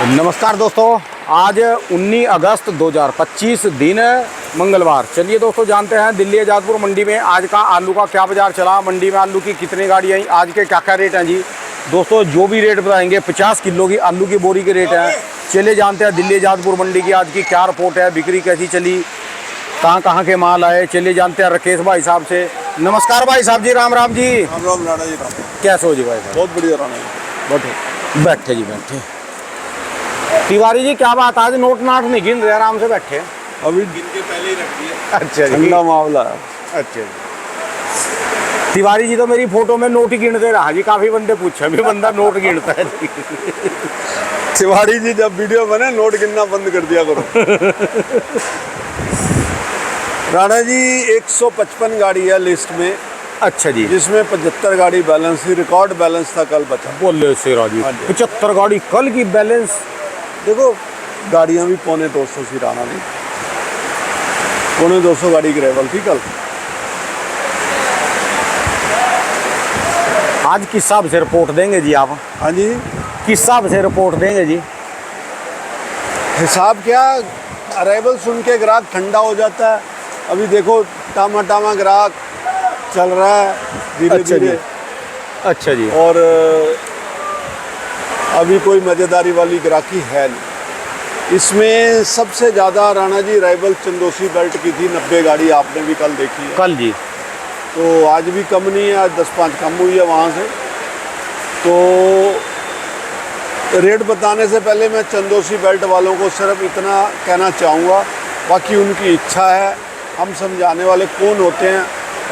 नमस्कार दोस्तों, आज 19 अगस्त 2025 दिन मंगलवार। चलिए दोस्तों, जानते हैं दिल्ली आज़ादपुर मंडी में आज का आलू का क्या बाजार चला, मंडी में आलू की कितनी गाड़ी आई, आज के क्या क्या रेट हैं जी। दोस्तों जो भी रेट बताएंगे 50 किलो की आलू की बोरी के रेट हैं। चलिए जानते हैं दिल्ली आज़ादपुर मंडी की आज की क्या रिपोर्ट है, बिक्री कैसी चली, कहाँ के माल आए। चलिए जानते हैं राकेश भाई साहब से। नमस्कार भाई साहब जी, राम राम जी। राम राम राणा जी, राम। कैसे हो जी भाई साहब? बहुत बढ़िया राणा जी। बैठे जी बैठे। तिवारी जी क्या बात, आज नोट नाट नहीं गिन रहे, आराम से बैठे। अभी गिन के पहले ही रख दिया। अच्छा जी, ठंडा मामला है। अच्छा जी। तिवारी जी तो मेरी फोटो में नोट ही गिनते रहा जी, काफी बंदे पूछे भी बंदा नोट गिनता है जी। तिवारी जी जब वीडियो बने नोट गिनना बंद कर दिया करो। राणा जी 155 गाड़ी है लिस्ट में। अच्छा जी, जिसमें 75 गाड़ी बैलेंस ही, रिकॉर्ड बैलेंस था कल बचा। बोले शेरा जी, 75 गाड़ी कल की बैलेंस। देखो गाड़ियां भी 250 सी राणा जी, 250 गाड़ी ग्रेवल थी कल। आज किस हिसाब से रिपोर्ट देंगे जी आप? हाँ जी, किस हिसाब से रिपोर्ट देंगे जी? हिसाब क्या, अराइवल सुन के ग्राहक ठंडा हो जाता है। अभी देखो टामा ग्राहक चल रहा है धीरे अच्छा धीरे। अच्छा जी। और अभी कोई मज़ेदारी वाली ग्राहकी है नहीं। इसमें सबसे ज़्यादा राणा जी राइवल चंदोसी बेल्ट की थी, 90 गाड़ी आपने भी कल देखी है। कल जी, तो आज भी कम नहीं है, आज 10-5 कम हुई है वहाँ से। तो रेट बताने से पहले मैं चंदोसी बेल्ट वालों को सिर्फ इतना कहना चाहूँगा, बाकी उनकी इच्छा है। हम समझाने वाले कौन होते हैं,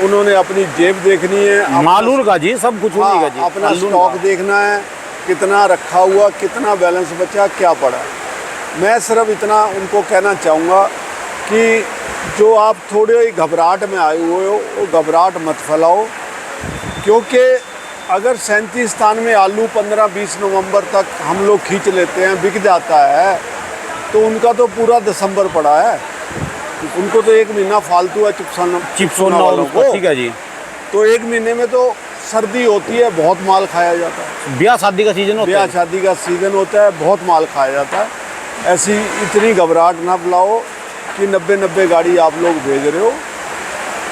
उन्होंने अपनी जेब देखनी है, मालूर का जी, सब कुछ उन्हीं का जी। अपना स्टॉक देखना है, कितना रखा हुआ, कितना बैलेंस बचा, क्या पड़ा। मैं सिर्फ इतना उनको कहना चाहूँगा कि जो आप थोड़े ही घबराहट में आए हुए हो, वो घबराहट मत फैलाओ। क्योंकि अगर 37 स्थान में आलू 15-20 नवंबर तक हम लोग खींच लेते हैं, बिक जाता है, तो उनका तो पूरा दिसंबर पड़ा है। उनको तो 1 महीना फालतू है चिप्सोना वालों को। ठीक है जी। तो 1 महीने में तो सर्दी होती है, बहुत माल खाया जाता है। ब्याह शादी का सीजन होता है। ब्याह शादी का सीजन होता है, बहुत माल खाया जाता है। ऐसी इतनी घबराहट ना फैलाओ कि 90 गाड़ी आप लोग भेज रहे हो।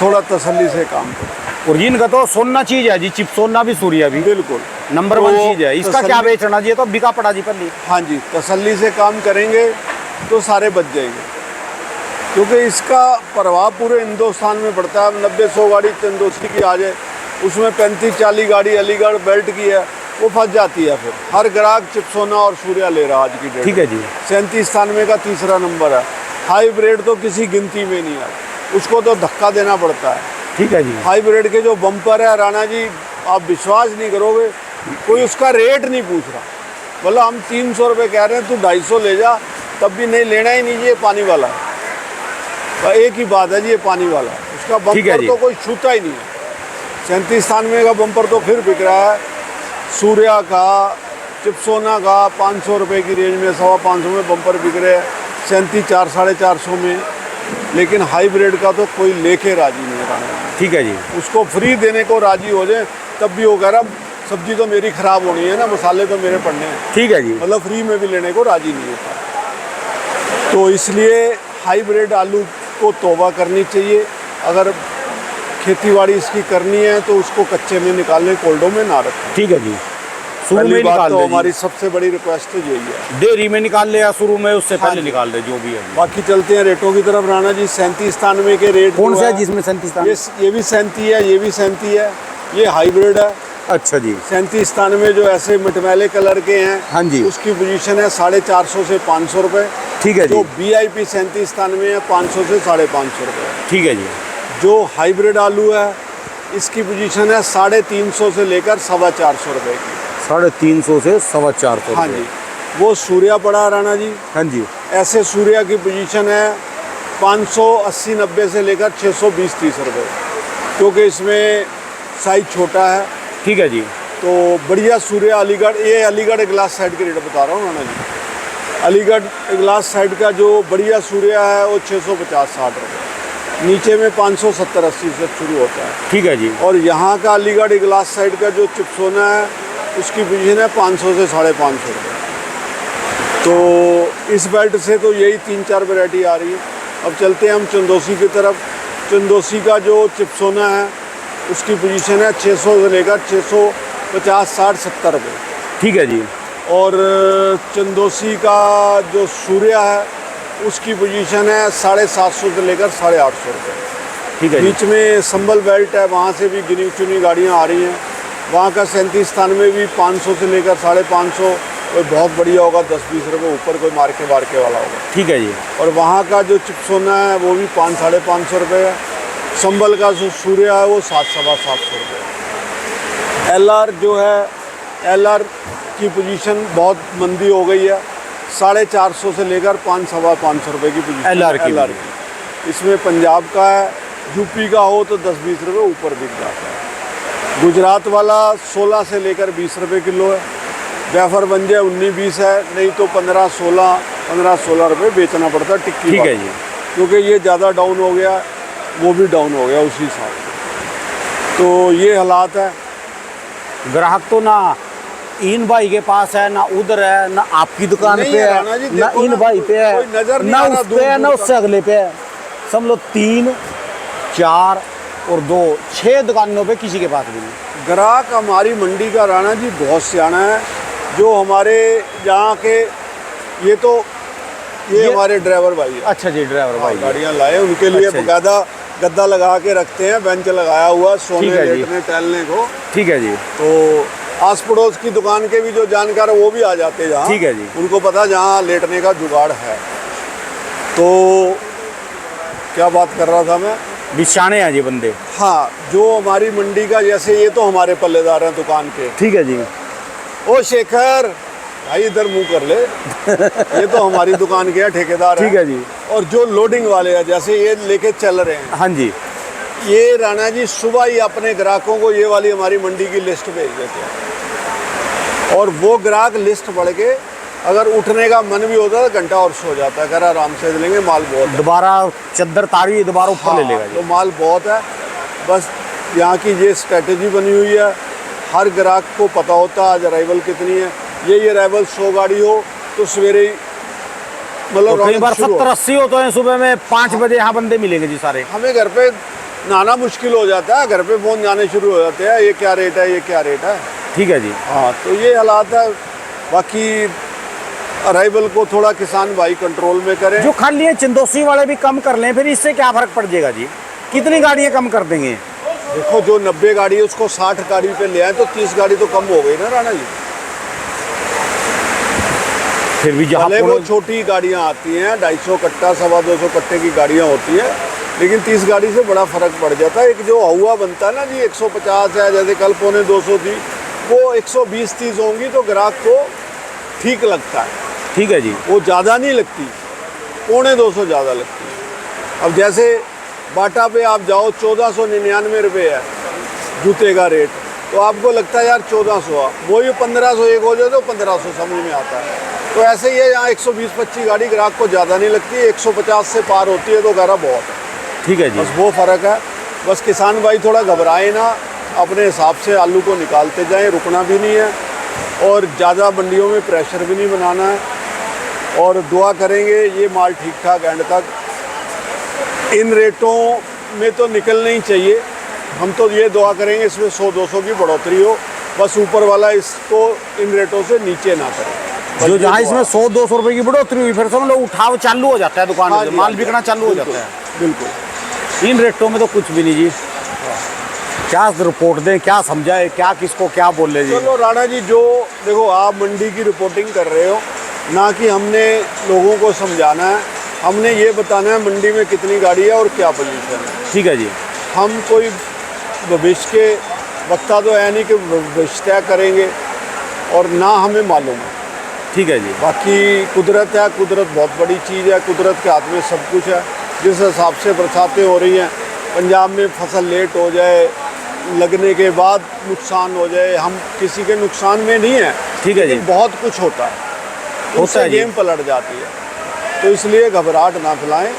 थोड़ा तसल्ली से काम करो। और इनका तो सोना चीज है जी, चिप्सोना भी सूर्या भी बिल्कुल नंबर 1 चीज है। इसका क्या बेचना जी, तो बिका पड़ा जी पल्ली। हाँ जी, तसल्ली से काम करेंगे तो सारे बच जाएंगे, क्योंकि इसका प्रभाव पूरे हिंदुस्तान में पड़ता है। 90-100 गाड़ी चंदोसी की आ जाए, उसमें 35-40 गाड़ी अलीगढ़ बेल्ट की है, वो फंस जाती है। फिर हर ग्राहक चिप्सोना और सूर्या ले रहा आज की डेट। ठीक है जी। 37 का तीसरा नंबर है। हाइब्रिड तो किसी गिनती में नहीं है, उसको तो धक्का देना पड़ता है। ठीक है जी। हाइब्रिड के जो बम्पर है राणा जी, आप विश्वास नहीं करोगे, कोई उसका रेट नहीं पूछ रहा। बोला हम 300 रुपये कह रहे हैं, तू 250 ले जा, तब भी नहीं, लेना ही नहीं, ये पानी वाला है। एक ही बात है जी, ये पानी वाला है। उसका बम्पर तो कोई छूता ही नहीं है। 37 का बम्पर तो फिर बिक रहा है। सूर्या का, चिप्सोना का 500 रुपये की रेंज में, 550 में बम्पर बिक रहे हैं, 37-450 में। लेकिन हाइब्रिड का तो कोई लेके राजी नहीं रहा है। ठीक है जी। उसको फ्री देने को राजी हो जाए तब भी वो कह रहा सब्जी तो मेरी ख़राब होनी है ना, मसाले तो मेरे पड़ने हैं। ठीक है जी। मतलब फ्री में भी लेने को राजी नहीं होता। तो इसलिए हाइब्रिड आलू को तौबा करनी चाहिए। अगर खेतीबाड़ी इसकी करनी है तो उसको कच्चे में निकालने, कोल्डों में ना रखें। ठीक है जी। शुरू में निकाल तो दे हमारी सबसे बड़ी रिक्वेस्ट तो यही है। डेयरी में निकाल ले या शुरू में, उससे पहले निकाल दे जो भी है। बाकी चलते हैं रेटों की तरफ राणा जी। 37-93 के रेट कौन सा है जिसमें 37? ये भी 37 है, ये भी 37 है, ये हाइब्रिड है। अच्छा जी। 37-93 जो ऐसे मटमैले कलर के हैं, हाँ जी, उसकी पोजीशन है 450 से 500 रुपये। ठीक है जी। जो VIP 37-93 है 500 से 550 रुपये। ठीक है जी। जो हाइब्रिड आलू है इसकी पोजीशन है 350 से लेकर 425 रुपये की। 350 से 425। हाँ जी। वो सूर्या पड़ा राणा जी। हाँ जी। ऐसे सूर्या की पोजीशन है 580-90 से लेकर 620-30 रुपये, क्योंकि इसमें साइज छोटा है। ठीक है जी। तो बढ़िया सूर्या अलीगढ़, ये अलीगढ़ ग्लास साइड के रेट बता रहा हूँ राणा जी। अलीगढ़ ग्लास साइड का जो बढ़िया सूर्या है वो 650-60 रुपये, नीचे में 570-80 से शुरू होता है। ठीक है जी। और यहाँ का अलीगढ़ ग्लास साइड का जो चिप्सोना है उसकी पोजीशन है 500 से 550 रुपये। तो तो इस बेल्ट से तो यही 3-4 वैरायटी आ रही है। अब चलते हैं हम चंदोसी की तरफ। चंदोसी का जो चिपसोना है उसकी पोजीशन है 600 से लेकर 650, 60, 70 रुपये। ठीक है जी। और चंदोसी का जो सूर्या है उसकी पोजीशन है 750 से लेकर 850 रुपये। ठीक है जी। बीच में संभल बेल्ट है, वहाँ से भी गिनी चुनी गाड़ियाँ आ रही हैं। वहाँ का 37-93 भी 500 से लेकर 550, कोई बहुत बढ़िया होगा 10-20 रुपये ऊपर, कोई मार्के वाला होगा। ठीक है जी। और वहाँ का जो चिपसोना है वो भी 500-550 रुपये है। संभल का जो सूर्या है वो 700-750 रुपये। LR जो है, LR की पोजीशन बहुत मंदी हो गई है, 450 से लेकर 500-550 रुपये की पोजीशन LR की। इसमें पंजाब का है, यूपी का हो तो 10-20 रुपये ऊपर बिक जाता है। गुजरात वाला 16 से लेकर 20 रुपये किलो है। जाफर बंजे 19-20 है, नहीं तो 15-16 रुपये बेचना पड़ता है टिक्की। ठीक है जी। क्योंकि ये ज़्यादा डाउन हो गया, वो भी डाउन हो गया उसी हिसाब से। तो ये हालात है। ग्राहक तो ना इन भाई के पास है, ना उधर है, ना आपकी दुकान नहीं पे है राणा जी, है, ना देखो इन ना, भाई पे है, कोई नज़र नहीं ना आ रहा उस दूर पे है, ना दूर उससे अगले पे है। समझ लो 3, 4 और 2, 6 दुकानों पे किसी के पास भी नहीं। ग्राहक हमारी मंडी का राणा जी बहुत सियाना है। जो हमारे यहाँ के ये हमारे ड्राइवर भाई है। अच्छा जी, ड्राइवर भाई। गाड़ियाँ लाए, उनके लिए अच्छा जी। बकायदा गद्दा लगा के रखते हैं, बेंच लगाया हुआ सोने ठीक है जी। लेटने टहलने को। ठीक है जी। तो आस पड़ोस की दुकान के भी जो जानकार है वो भी आ जाते हैं जहाँ। ठीक है जी। उनको पता जहाँ लेटने का जुगाड़ है। तो क्या बात कर रहा था मैं? बिछाने हैं जी बंदे। हाँ, जो हमारी मंडी का, जैसे ये तो हमारे पल्लेदार हैं दुकान के। ठीक है जी। ओ शेखर भाई इधर मुंह कर ले। ये तो हमारी दुकान के हैं, ठेकेदार हैं। ठीक है जी। और जो लोडिंग वाले हैं, जैसे ये लेके चल रहे हैं, हाँ जी। ये राणा जी सुबह ही अपने ग्राहकों को ये वाली हमारी मंडी की लिस्ट भेज देते हैं। और वो ग्राहक लिस्ट पढ़ के अगर उठने का मन भी होता है तो घंटा और सो जाता है, कर आराम से लेंगे, माल बहुत है। दोबारा चद्दर तारी दोबारा ऊपर ले लेगा तो जी। माल बहुत है। बस यहाँ की ये स्ट्रेटजी बनी हुई है, हर ग्राहक को पता होता है आज अराइवल कितनी है। ये अराइवल 100 गाड़ी हो तो सवेरे ही मतलब कई बार 70-80 होते हैं, सुबह में 5 बजे यहाँ बंदे मिलेंगे जी सारे। हमें घर पे नाना मुश्किल हो जाता है, घर पे फ़ोन जाने शुरू हो जाते हैं, ये क्या रेट है, ये क्या रेट है। ठीक है जी। हाँ, तो ये हालात है। बाकी अराइवल को थोड़ा किसान भाई कंट्रोल में करें। जो खाली है चंदोसी वाले भी कम कर लें, फिर इससे क्या फर्क पड़ जाएगा जी? कितनी गाड़ियाँ कम कर देंगे? देखो जो 90 गाड़ी है उसको 60 गाड़ी पे ले आए तो 30 गाड़ी तो कम हो गई ना राणा जी। फिर भी जहाँ भले वो छोटी गाड़ियाँ आती हैं, 250 कट्टा 225 कट्टे की गाड़ियाँ होती है, लेकिन 30 गाड़ी से बड़ा फर्क पड़ जाता है। एक जो हवा बनता है ना जी 150 है, जैसे कल 250 थी, वो 120-30 होंगी तो ग्राहक को ठीक लगता है। ठीक है जी। वो ज़्यादा नहीं लगती, 250 ज़्यादा लगती है। अब जैसे बाटा पे आप जाओ 1499 रुपये है जूते का रेट, तो आपको लगता है यार 1400, वो ही 1500 एक हो जाए तो 1500 समझ में आता है। तो ऐसे ही है, यहाँ 120-25 गाड़ी ग्राहक को ज़्यादा नहीं लगती है, 150 से पार होती है तो गारा बहुत है। ठीक है जी। बस वो फ़र्क है। बस किसान भाई थोड़ा घबराए ना, अपने हिसाब से आलू को निकालते जाएं, रुकना भी नहीं है और ज़्यादा मंडियों में प्रेशर भी नहीं बनाना है। और दुआ करेंगे ये माल ठीक ठाक एंड तक इन रेटों में तो निकलना ही चाहिए। हम तो ये दुआ करेंगे इसमें 100-200 की बढ़ोतरी हो, बस ऊपर वाला इसको इन रेटों से नीचे ना करे। जो जहाँ इसमें 100-200 रुपये की बढ़ोतरी हुई, फिर सब लोग उठाव चालू हो जाता है दुकान हाँ से, जी, माल हाँ जी, बिकना चालू हो जाता है। बिल्कुल। इन रेटों में तो कुछ भी नहीं जी। क्या रिपोर्ट दें, क्या समझाए, क्या किसको क्या बोले जी? चलो राणा जी, जो देखो आप मंडी की रिपोर्टिंग कर रहे हो, ना कि हमने लोगों को समझाना है, हमने ये बताना है मंडी में कितनी गाड़ी है और क्या पोजीशन है। ठीक है जी। हम कोई भविष्य के वक्ता तो है नहीं कि भविष्य तय करेंगे और ना हमें मालूम है। ठीक है जी। बाकी कुदरत है, कुदरत बहुत बड़ी चीज़ है, कुदरत के हाथ में सब कुछ है। जिस हिसाब से बरसातें हो रही हैं, पंजाब में फसल लेट हो जाए, लगने के बाद नुकसान हो जाए, हम किसी के नुकसान में नहीं है। ठीक है जी। लेकिन बहुत कुछ होता है, उससे है जी। गेम पलट जाती है। तो इसलिए घबराहट ना फैलाएं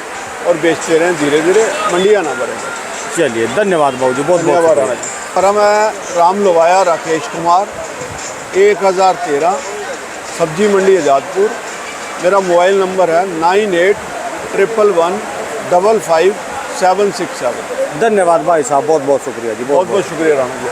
और बेचते रहें, धीरे धीरे मंडियाँ ना बढ़ें। चलिए, धन्यवाद बाबू जी, बहुत धन्यवाद बहुत राणा जी। पर मैं राम लोवाया राकेश कुमार, 1013 सब्जी मंडी आज़ादपुर, मेरा मोबाइल नंबर है 9811155767। धन्यवाद भाई साहब, बहुत बहुत शुक्रिया जी, बहुत बहुत शुक्रिया राणा जी।